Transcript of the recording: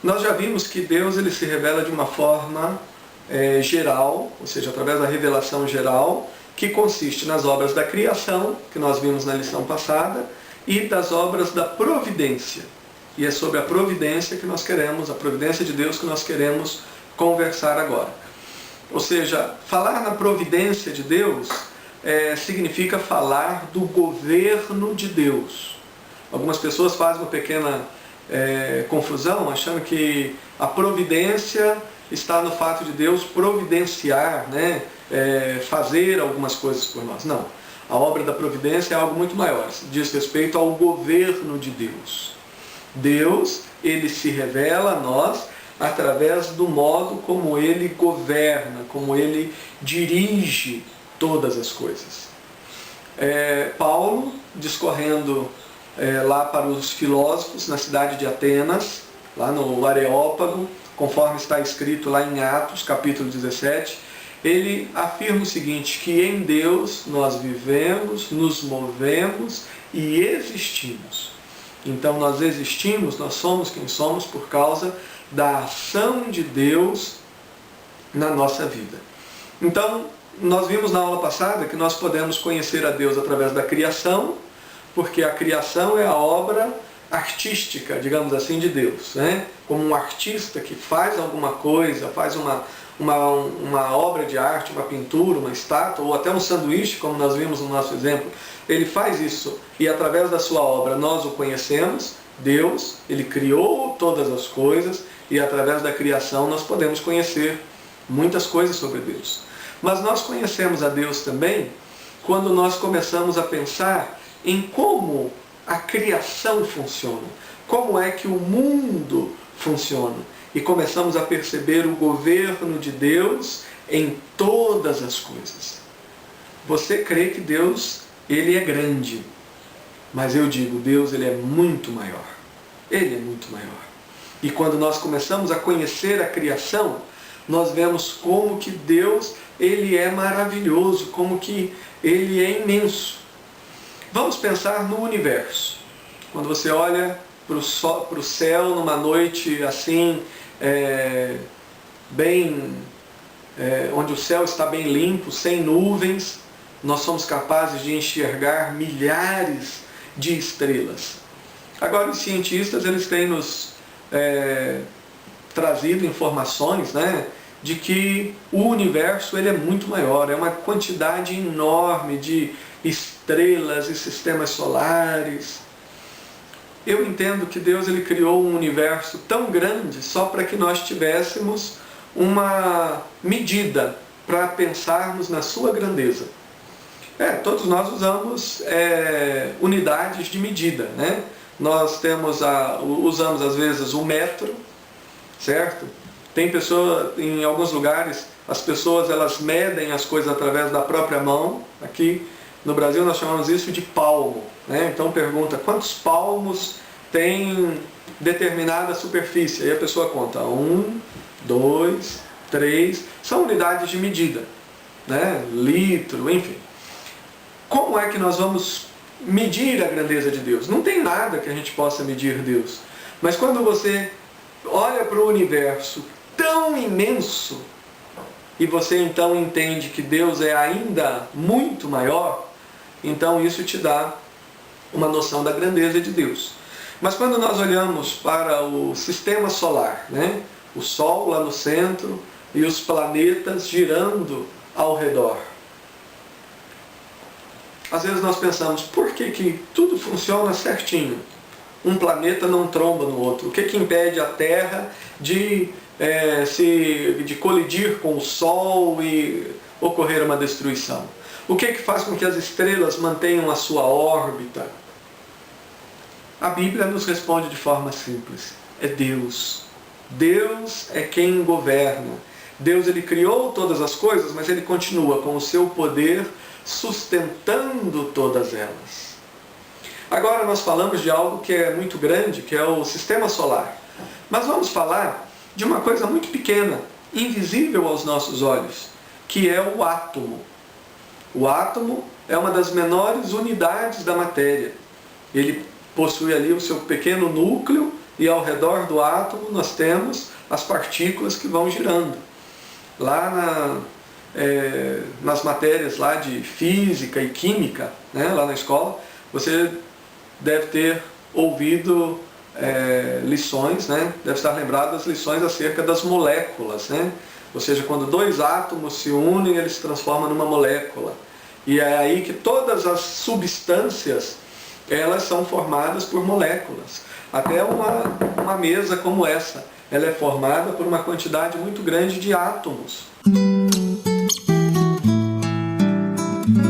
Nós já vimos que Deus ele se revela de uma forma geral, ou seja, através da revelação geral, que consiste nas obras da criação, que nós vimos na lição passada, e das obras da providência. E é sobre a providência que nós queremos, a providência de Deus que nós queremos conversar agora. Ou seja, falar na providência de Deus significa falar do governo de Deus. Algumas pessoas fazem uma pequena confusão, achando que a providência está no fato de Deus providenciar, fazer algumas coisas por nós. Não. A obra da providência é algo muito maior. Diz respeito ao governo de Deus. Deus, ele se revela a nós através do modo como ele governa, como ele dirige todas as coisas. Paulo, discorrendo lá para os filósofos na cidade de Atenas, lá no Areópago, conforme está escrito lá em Atos, capítulo 17, ele afirma o seguinte, que em Deus nós vivemos, nos movemos e existimos. Então nós existimos, nós somos quem somos por causa da ação de Deus na nossa vida. Então, nós vimos na aula passada que nós podemos conhecer a Deus através da criação, porque a criação é a obra artística, digamos assim, de Deus, Como um artista que faz alguma coisa, faz uma obra de arte, uma pintura, uma estátua, ou até um sanduíche, como nós vimos no nosso exemplo, ele faz isso e através da sua obra nós o conhecemos, Deus, ele criou todas as coisas e através da criação nós podemos conhecer muitas coisas sobre Deus. Mas nós conhecemos a Deus também quando nós começamos a pensar em como a criação funciona, como é que o mundo funciona. E começamos a perceber o governo de Deus em todas as coisas. Você crê que Deus, ele é grande, mas eu digo, Deus ele é muito maior. Ele é muito maior. E quando nós começamos a conhecer a criação, nós vemos como que Deus ele é maravilhoso, como que ele é imenso. Vamos pensar no universo. Quando você olha para o céu numa noite assim, onde o céu está bem limpo, sem nuvens, nós somos capazes de enxergar milhares de estrelas. Agora os cientistas eles têm nos trazido informações, de que o universo ele é muito maior, é uma quantidade enorme de estrelas e sistemas solares. Eu entendo que Deus ele criou um universo tão grande só para que nós tivéssemos uma medida para pensarmos na sua grandeza. Todos nós usamos unidades de medida, Nós usamos às vezes o metro, certo? Tem pessoa, em alguns lugares, as pessoas elas medem as coisas através da própria mão. Aqui no Brasil nós chamamos isso de palmo, Então pergunta, quantos palmos tem determinada superfície? Aí a pessoa conta, 1, 2, 3, são unidades de medida, litro, enfim. Como é que nós vamos medir a grandeza de Deus? Não tem nada que a gente possa medir Deus. Mas quando você olha para o universo tão imenso, e você então entende que Deus é ainda muito maior, então isso te dá uma noção da grandeza de Deus. Mas quando nós olhamos para o sistema solar, o Sol lá no centro e os planetas girando ao redor, às vezes nós pensamos, por que tudo funciona certinho? Um planeta não tromba no outro. O que impede a Terra de colidir com o Sol e ocorrer uma destruição? O que faz com que as estrelas mantenham a sua órbita? A Bíblia nos responde de forma simples. É Deus. Deus é quem governa. Deus ele criou todas as coisas, mas ele continua com o seu poder sustentando todas elas. Agora nós falamos de algo que é muito grande, que é o sistema solar. Mas vamos falar de uma coisa muito pequena, invisível aos nossos olhos, que é o átomo. O átomo é uma das menores unidades da matéria. Ele possui ali o seu pequeno núcleo e ao redor do átomo nós temos as partículas que vão girando. Lá nas matérias lá de física e química, né, lá na escola, você deve ter ouvido lições, né, deve estar lembrado das lições acerca das moléculas, né? Ou seja, quando dois átomos se unem, eles se transformam numa molécula. E é aí que todas as substâncias, elas são formadas por moléculas. Até uma mesa como essa, ela é formada por uma quantidade muito grande de átomos.